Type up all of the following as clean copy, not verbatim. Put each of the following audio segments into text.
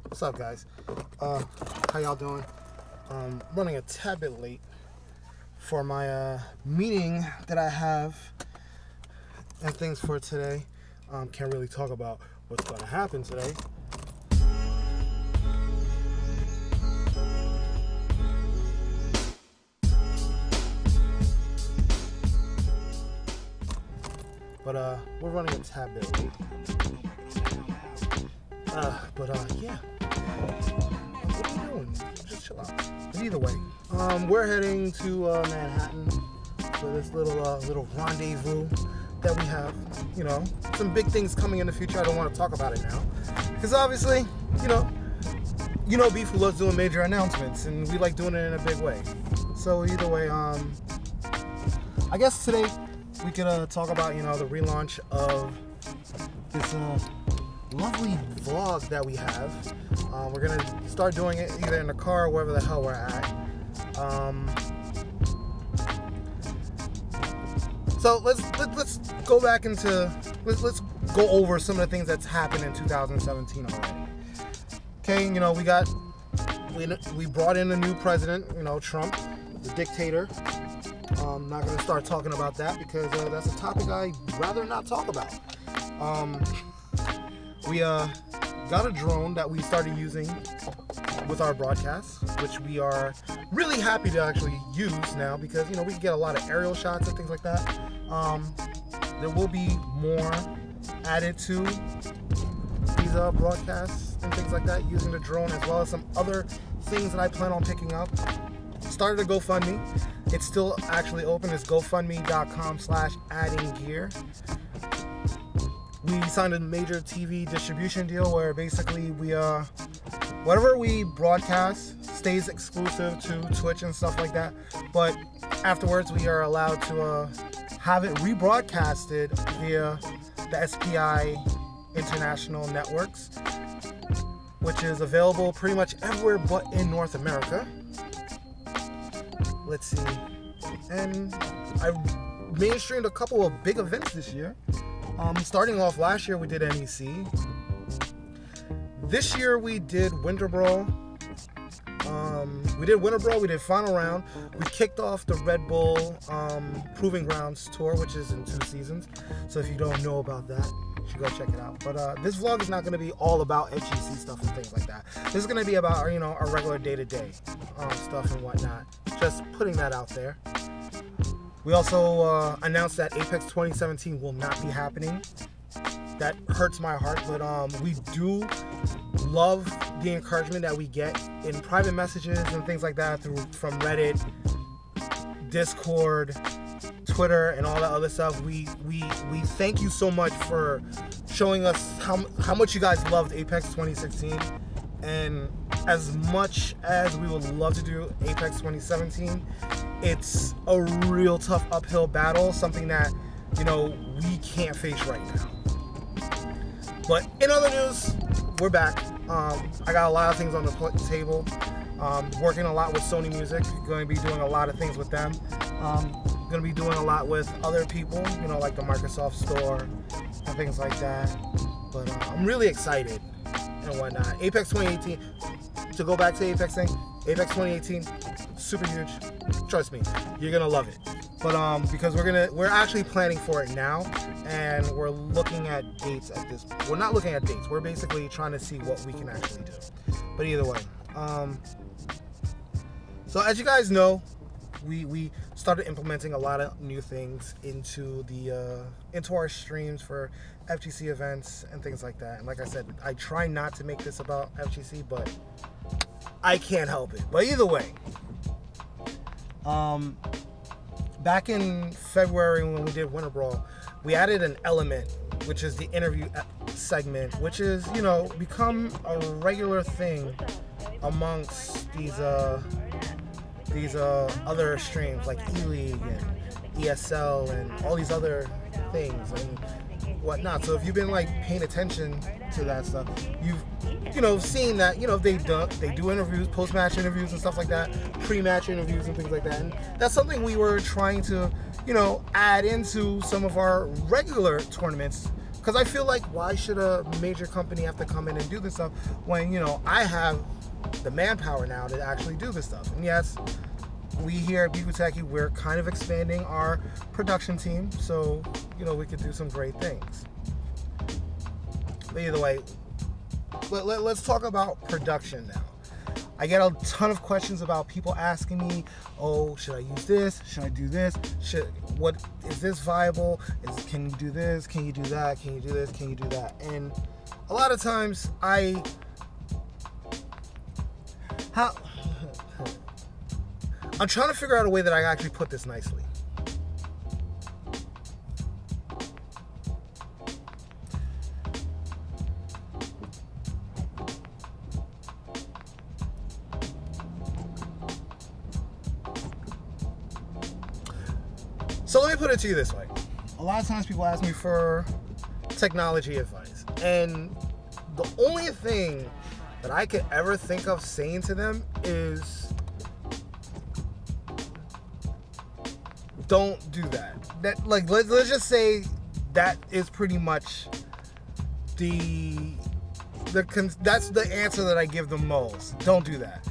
What's up, guys? How y'all doing? Running a tad bit late for my meeting that I have and things for today. Can't really talk about what's going to happen today. But we're running a tad bit late. Yeah. What are you doing? Just chill out. But either way, we're heading to Manhattan for this little rendezvous that we have. You know, some big things coming in the future. I don't want to talk about it now because obviously, you know, Bifu loves doing major announcements, and we like doing it in a big way. So either way, I guess today we could talk about, you know, the relaunch of this lovely vlog that we have. We're gonna start doing it either in the car or wherever the hell we're at. So let's go back into let's go over some of the things that's happened in 2017 already. Okay, you know, we brought in a new president, you know, Trump, the dictator. I'm not going to start talking about that because that's a topic I'd rather not talk about. We got a drone that we started using with our broadcasts, which we are really happy to actually use now because, you know, we can get a lot of aerial shots and things like that. There will be more added to these broadcasts and things like that using the drone, as well as some other things that I plan on picking up. Started a GoFundMe. It's still actually open. It's gofundme.com/addinggear. We signed a major TV distribution deal where basically we whatever we broadcast stays exclusive to Twitch and stuff like that, but afterwards we are allowed to have it rebroadcasted via the SPI international networks, which is available pretty much everywhere but in North America. Let's see. And I mainstreamed a couple of big events this year. Starting off last year, we did NEC. This year, we did Winter Brawl. We did Final Round. We kicked off the Red Bull Proving Grounds tour, which is in 2 seasons. So if you don't know about that, you should go check it out. But this vlog is not going to be all about FGC stuff and things like that. This is going to be about, you know, our regular day-to-day stuff and whatnot. Just putting that out there. We also announced that Apex 2017 will not be happening. That hurts my heart, but we do love the encouragement that we get in private messages and things like that from Reddit, Discord, Twitter, and all that other stuff. We thank you so much for showing us how much you guys loved Apex 2016. And as much as we would love to do Apex 2017, it's a real tough uphill battle, something that, you know, we can't face right now. But in other news, we're back. I got a lot of things on the table. Working a lot with Sony Music. Going to be doing a lot of things with them. Going to be doing a lot with other people, you know, like the Microsoft Store and things like that. But I'm really excited and whatnot. Apex 2018, to go back to Apex thing, Apex 2018, super huge. Trust me, you're gonna love it. But because we're actually planning for it now, and we're looking at dates at this. We're not looking at dates. We're basically trying to see what we can actually do. But either way, so as you guys know, we started implementing a lot of new things into our streams for FGC events and things like that. And like I said, I try not to make this about FGC, but I can't help it. But either way, back in February when we did Winter Brawl, we added an element, which is the interview segment, which is, you know, become a regular thing amongst these other streams like E-League and ESL and all these other things and whatnot. So if you've been like paying attention to that stuff, you've seen that, you know, they do interviews, post-match interviews and stuff like that, pre-match interviews and things like that. And that's something we were trying to, you know, add into some of our regular tournaments Because I feel like, why should a major company have to come in and do this stuff when, you know, I have the manpower now to actually do this stuff? And yes, we here at Bifuteki, we're kind of expanding our production team, so, you know, we could do some great things. But either way, let's talk about production now. I get a ton of questions about people asking me, oh, should I use this? Should I do this? What is this viable? Can you do this? Can you do that? Can you do this? Can you do that? And a lot of times I'm trying to figure out a way that I actually put this nicely. So let me put it to you this way. A lot of times people ask me for technology advice, and the only thing that I could ever think of saying to them is, don't do that. That, like, let's just say that is pretty much that's the answer that I give them most. Don't do that.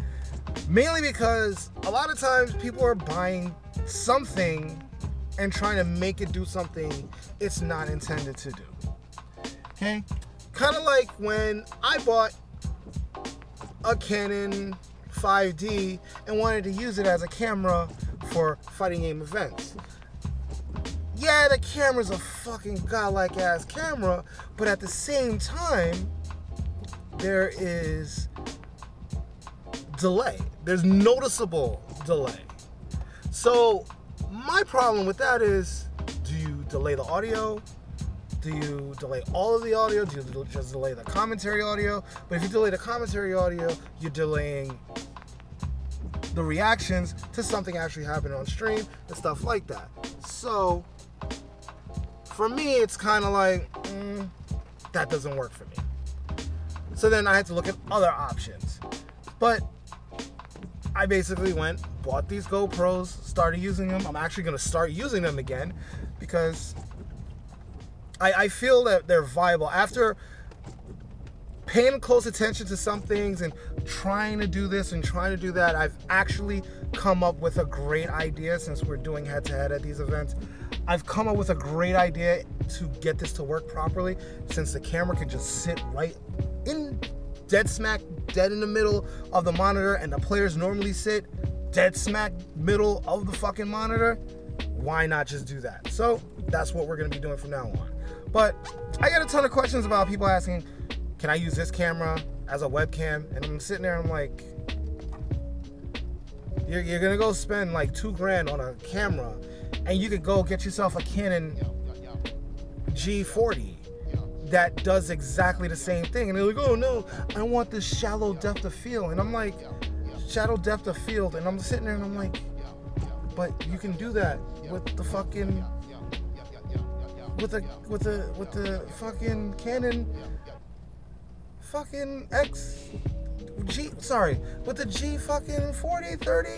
Mainly because a lot of times people are buying something and trying to make it do something it's not intended to do. Okay? Kind of like when I bought a Canon 5D and wanted to use it as a camera for fighting game events. Yeah, the camera's a fucking godlike ass camera, but at the same time, there is delay. There's noticeable delay. So my problem with that is, do you delay the audio? Do you delay all of the audio? Do you just delay the commentary audio? But if you delay the commentary audio, you're delaying the reactions to something actually happening on stream and stuff like that. So for me, it's kind of like, that doesn't work for me. So then I had to look at other options. But I basically bought these GoPros, started using them. I'm actually going to start using them again because I feel that they're viable. After paying close attention to some things and trying to do this and trying to do that, I've actually come up with a great idea. Since we're doing head-to-head at these events, I've come up with a great idea to get this to work properly, since the camera can just sit right in dead in the middle of the monitor, and the players normally sit dead smack middle of the fucking monitor. Why not just do that? So that's what we're going to be doing from now on. But I get a ton of questions about people asking, can I use this camera as a webcam? And I'm sitting there, I'm like, you're going to go spend like $2,000 on a camera, and you could go get yourself a Canon G40 that does exactly the same thing. And they're like, oh no, I want this shallow depth of field. And I'm like, shallow depth of field. And I'm sitting there and I'm like, but you can do that with the fucking, with the fucking Canon fucking with the G fucking 40, 30,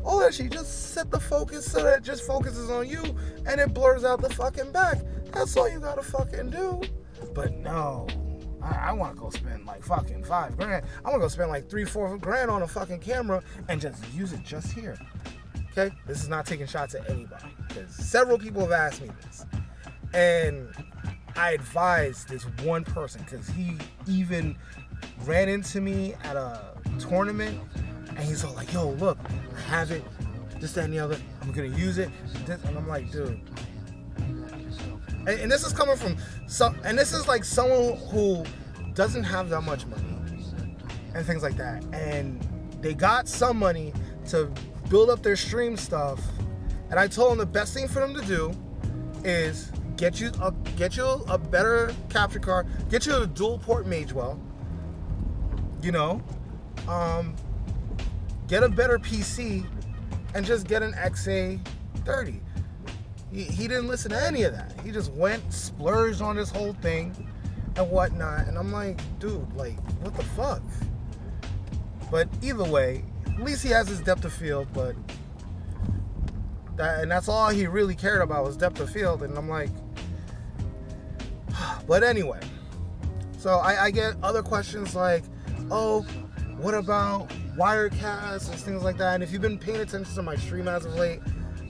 all that shit. Just set the focus so that it just focuses on you and it blurs out the fucking back. That's all you gotta fucking do. But no, I want to go spend like fucking $5,000. I want to go spend like $3-4 grand on a fucking camera and just use it just here. Okay, this is not taking shots at anybody, because several people have asked me this, and I advised this one person because he even ran into me at a tournament, and he's all like, yo, look, I have it, this, that, and the other, I'm gonna use it, and I'm like, dude. And this is coming from and this is like someone who doesn't have that much money and things like that, and they got some money to build up their stream stuff, and I told them the best thing for them to do is get you a better capture card, get you a dual port Magewell, you know, get a better PC, and just get an XA30. He didn't listen to any of that. He just went, splurged on this whole thing and whatnot. And I'm like, dude, like, what the fuck? But either way, at least he has his depth of field, but that's all he really cared about was depth of field. And I'm like, But anyway, so I get other questions like, oh, what about Wirecast and things like that? And if you've been paying attention to my stream as of late,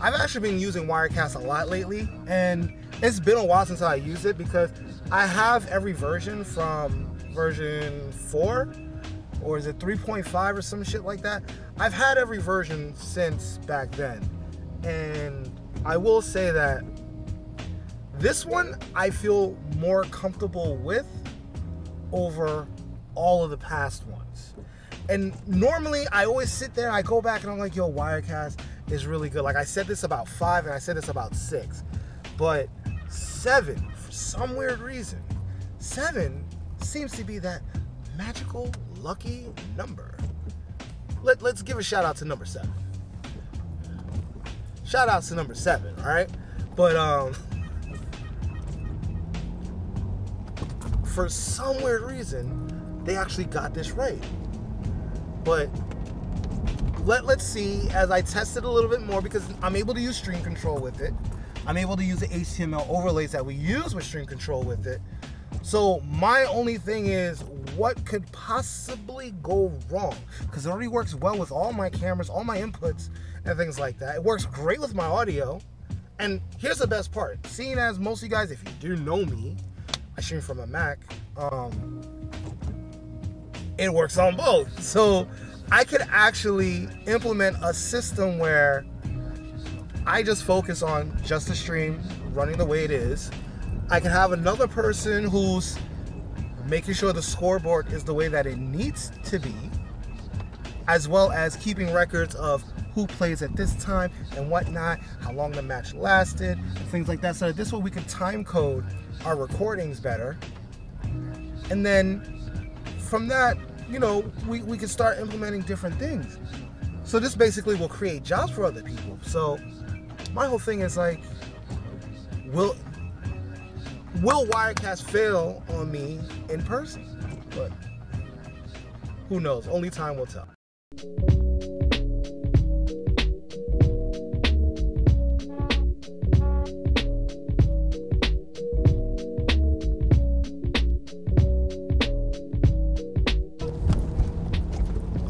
I've actually been using Wirecast a lot lately, and it's been a while since I used it because I have every version from version 4, or is it 3.5 or some shit like that. I've had every version since back then, and I will say that this one I feel more comfortable with over all of the past ones. And normally I always sit there, I go back and I'm like, yo, Wirecast is really good. Like I said this about 5 and I said this about 6, but 7, for some weird reason, 7 seems to be that magical lucky number. Let's give a shout out to number 7. Shout out to number 7, all right? But for some weird reason, they actually got this right. But let's see, as I test it a little bit more, because I'm able to use stream control with it. I'm able to use the HTML overlays that we use with stream control with it. So my only thing is, what could possibly go wrong? Because it already works well with all my cameras, all my inputs, and things like that. It works great with my audio. And here's the best part. Seeing as most of you guys, if you do know me, I stream from a Mac. It works on both. So I could actually implement a system where I just focus on just the stream running the way it is. I can have another person who's making sure the scoreboard is the way that it needs to be, as well as keeping records of who plays at this time and whatnot, how long the match lasted, and things like that. So this way we can time code our recordings better. And then from that, you know, we can start implementing different things. So this basically will create jobs for other people. So my whole thing is like, will Wirecast fail on me in person? But who knows? Only time will tell.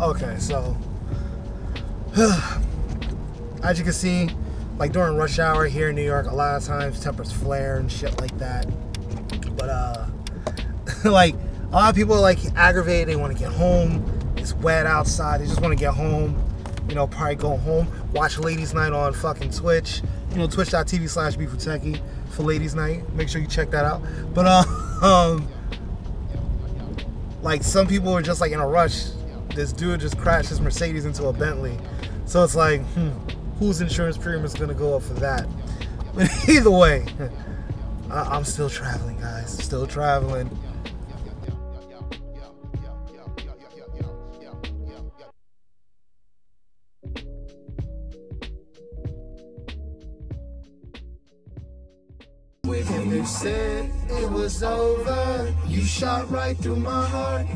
Okay, so as you can see, like during rush hour here in New York, a lot of times tempers flare and shit like that. But like a lot of people are like aggravated, they want to get home, it's wet outside, they just want to get home, you know, probably go home, watch Ladies Night on fucking Twitch, you know, twitch.tv/Bifuteki for Ladies Night. Make sure you check that out. But like some people are just like in a rush. This dude just crashed his Mercedes into a Bentley. So it's like, whose insurance premium is gonna go up for that? But either way, I'm still traveling, guys. Still traveling. When you said it was over, you shot right through my heart.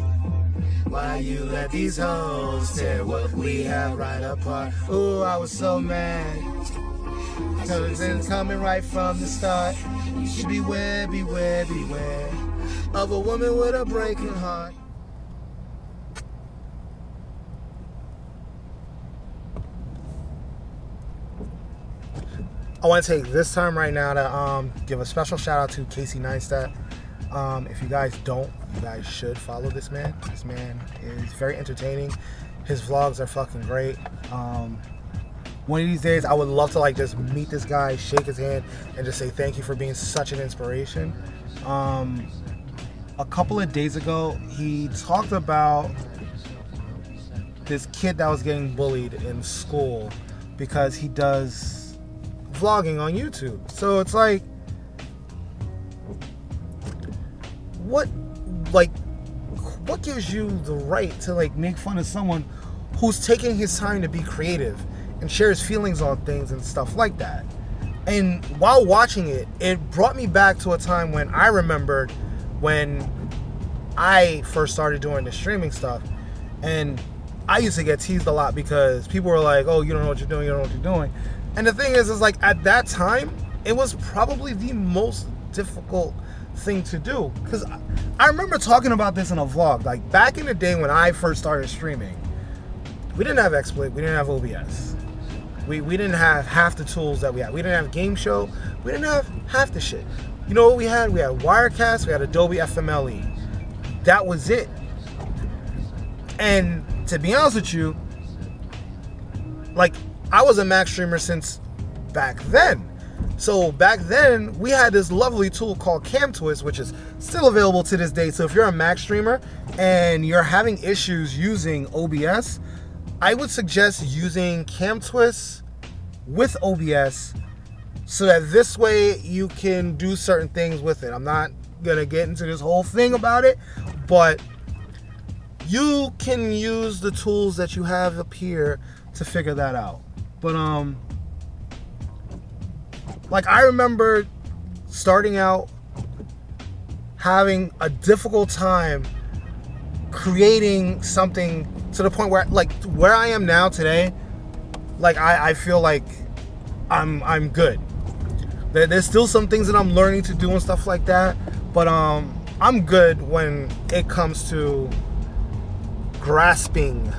Why you let these hoes tear what we have right apart? Ooh, I was so mad. Cause it's coming right from the start. You should beware, beware, beware of a woman with a breaking heart. I want to take this time right now to give a special shout out to Casey Neistat. If you guys don't, you guys should follow this man. This man is very entertaining. His vlogs are fucking great. One of these days, I would love to like just meet this guy, shake his hand, and just say thank you for being such an inspiration. A couple of days ago, he talked about this kid that was getting bullied in school because he does vlogging on YouTube. So it's like, what gives you the right to like make fun of someone who's taking his time to be creative and share his feelings on things and stuff like that? And while watching it, it brought me back to a time when I remembered when I first started doing the streaming stuff, and I used to get teased a lot because people were like, oh, you don't know what you're doing, you don't know what you're doing. And the thing is like at that time, it was probably the most difficult thing to do. Because I remember talking about this in a vlog. Like, back in the day when I first started streaming, we didn't have XSplit, we didn't have OBS. We didn't have half the tools that we had. We didn't have Game Show. We didn't have half the shit. You know what we had? We had Wirecast, we had Adobe FMLE. That was it. And to be honest with you, like, I was a Mac streamer since back then. So back then, we had this lovely tool called CamTwist, which is still available to this day. So if you're a Mac streamer and you're having issues using OBS, I would suggest using CamTwist with OBS so that this way you can do certain things with it. I'm not going to get into this whole thing about it, but you can use the tools that you have up here to figure that out. But like, I remember starting out having a difficult time creating something to the point where, like, where I am now today, like, I feel like I'm good. There's still some things that I'm learning to do and stuff like that, but I'm good when it comes to grasping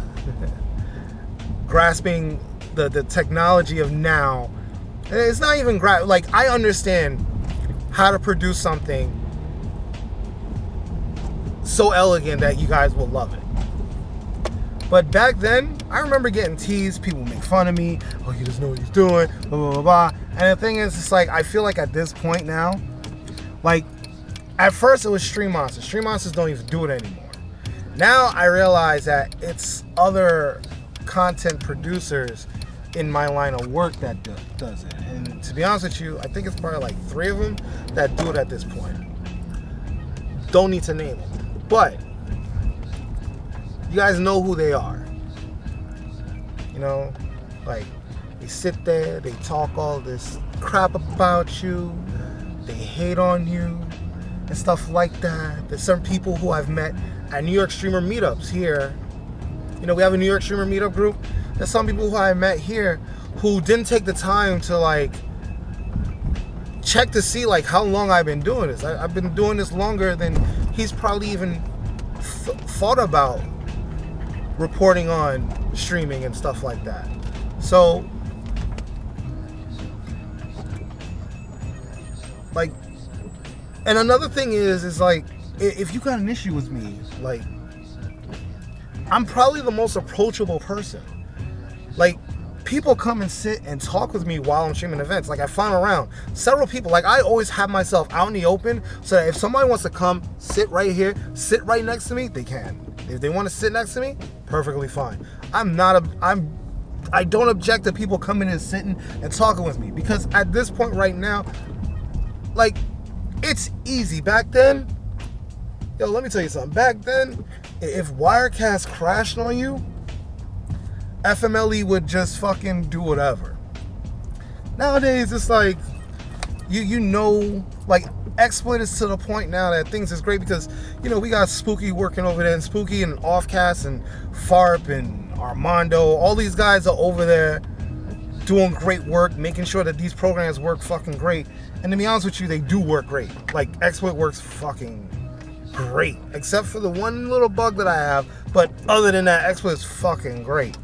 the technology of now. It's not even like, I understand how to produce something so elegant that you guys will love it. But back then, I remember getting teased. People make fun of me. Oh, he doesn't know what he's doing. Blah, blah, blah, blah. And the thing is, it's like, I feel like at this point now, like, at first it was Stream Monsters. Stream Monsters don't even do it anymore. Now I realize that it's other content producers in my line of work that does it. And to be honest with you, I think it's probably like 3 of them that do it at this point. Don't need to name them. But you guys know who they are. You know, like, they sit there, they talk all this crap about you, they hate on you and stuff like that. There's some people who I've met at New York streamer meetups here. You know, we have a New York streamer meetup group. There's some people who I met here who didn't take the time to, like, check to see, like, how long I've been doing this. I've been doing this longer than he's probably even thought about reporting on streaming and stuff like that. So, like, and another thing is like, if you got an issue with me, like, I'm probably the most approachable person. Like, people come and sit and talk with me while I'm streaming events. Like, I found around several people. Like, I always have myself out in the open, so that if somebody wants to come sit right here, sit right next to me, they can. If they want to sit next to me, perfectly fine. I don't object to people coming and sitting and talking with me, because at this point right now, like, it's easy. Back then, yo, let me tell you something. Back then, if Wirecast crashed on you, FMLE would just fucking do whatever. Nowadays, it's like, you know, like, XSplit is to the point now that things is great because, you know, we got Spooky working over there, and Spooky and Offcast and Farp and Armando, all these guys are over there doing great work, making sure that these programs work fucking great. And to be honest with you, they do work great. Like, XSplit works fucking great, except for the one little bug that I have, but other than that, XSplit is fucking great.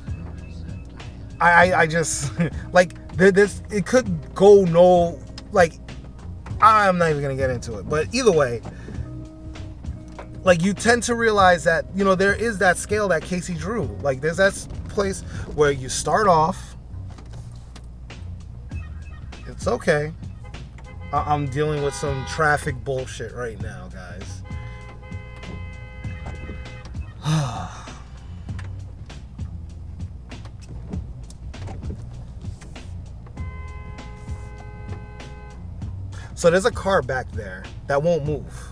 I just, like, this, it could go no, like, I'm not even gonna get into it, but either way, like, you tend to realize that, you know, there is that scale that Casey drew. Like, there's that place where you start off, it's okay. I'm dealing with some traffic bullshit right now, guys. So there's a car back there that won't move.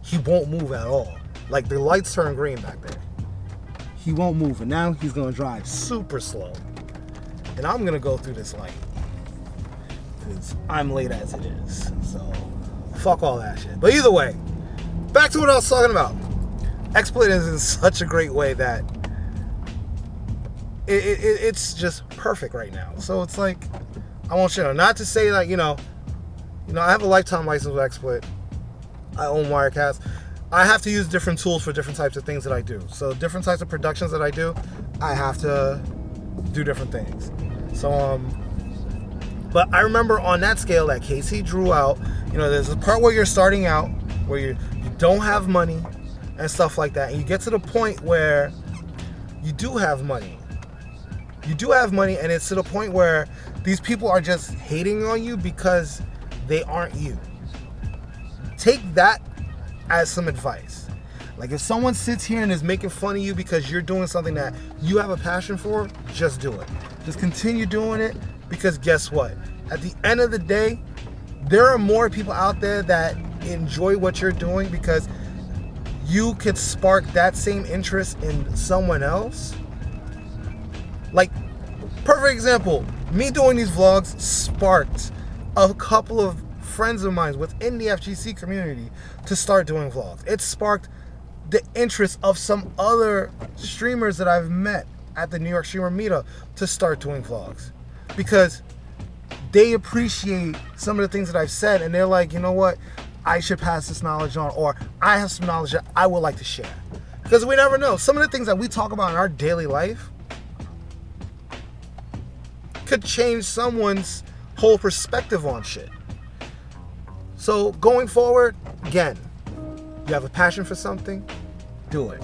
He won't move at all. Like, the lights turn green back there. He won't move, and now he's gonna drive super slow. And I'm gonna go through this light, because I'm late as it is. So, fuck all that shit. But either way, back to what I was talking about. XSplit is in such a great way that it's just perfect right now. So it's like, I want you to know, not to say, like, you know, I have a lifetime license with XSplit. I own Wirecast. I have to use different tools for different types of things that I do. So different types of productions that I do, I have to do different things. So but I remember on that scale that Casey drew out, you know, there's a part where you're starting out, where you don't have money and stuff like that, and you get to the point where you do have money. You do have money, and it's to the point where these people are just hating on you because they aren't you. Take that as some advice. Like, if someone sits here and is making fun of you because you're doing something that you have a passion for, just do it. Just continue doing it, because guess what? At the end of the day, there are more people out there that enjoy what you're doing, because you could spark that same interest in someone else. Like, perfect example, me doing these vlogs sparked a couple of friends of mine within the FGC community to start doing vlogs. It sparked the interest of some other streamers that I've met at the New York Streamer Meetup to start doing vlogs, because they appreciate some of the things that I've said, and they're like, you know what, I should pass this knowledge on, or I have some knowledge that I would like to share. Because we never know. Some of the things that we talk about in our daily life could change someone's whole perspective on shit. So going forward, again, you have a passion for something, do it.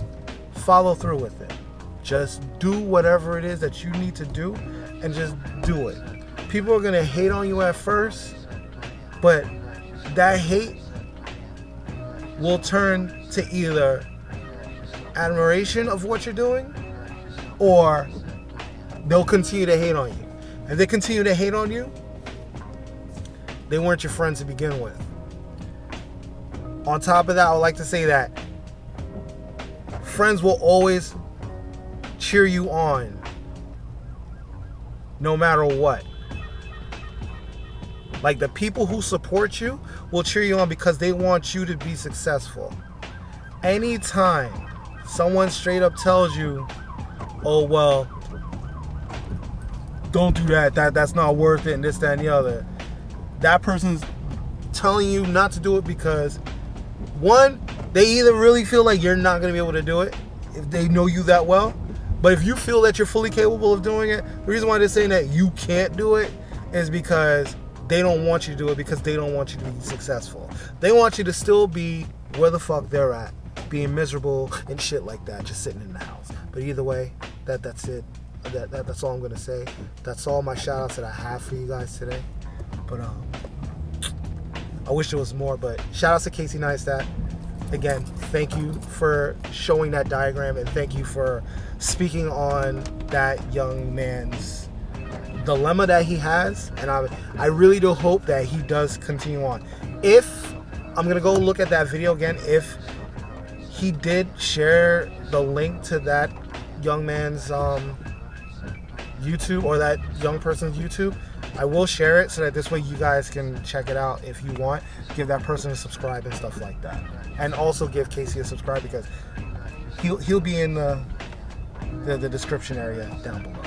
Follow through with it. Just do whatever it is that you need to do, and just do it. People are gonna hate on you at first, but that hate will turn to either admiration of what you're doing, or they'll continue to hate on you. If they continue to hate on you, they weren't your friends to begin with. On top of that, I would like to say that friends will always cheer you on, no matter what. Like, the people who support you will cheer you on because they want you to be successful. Anytime someone straight up tells you, oh, well, don't do that, that's not worth it, and this, that, and the other, that person's telling you not to do it because, one, they either really feel like you're not going to be able to do it if they know you that well, but if you feel that you're fully capable of doing it, the reason why they're saying that you can't do it is because they don't want you to do it, because they don't want you to be successful. They want you to still be where the fuck they're at, being miserable and shit like that, just sitting in the house. But either way, that's it. That's all I'm gonna say. That's all my shout outs that I have for you guys today. But I wish there was more, but shout outs to Casey Neistat. Again, thank you for showing that diagram, and thank you for speaking on that young man's dilemma that he has. And I really do hope that he does continue on. If I'm gonna go look at that video again, if he did share the link to that young man's YouTube, or that young person's YouTube, I will share it so that this way you guys can check it out if you want. Give that person a subscribe and stuff like that, and also give Casey a subscribe, because he'll be in the description area down below.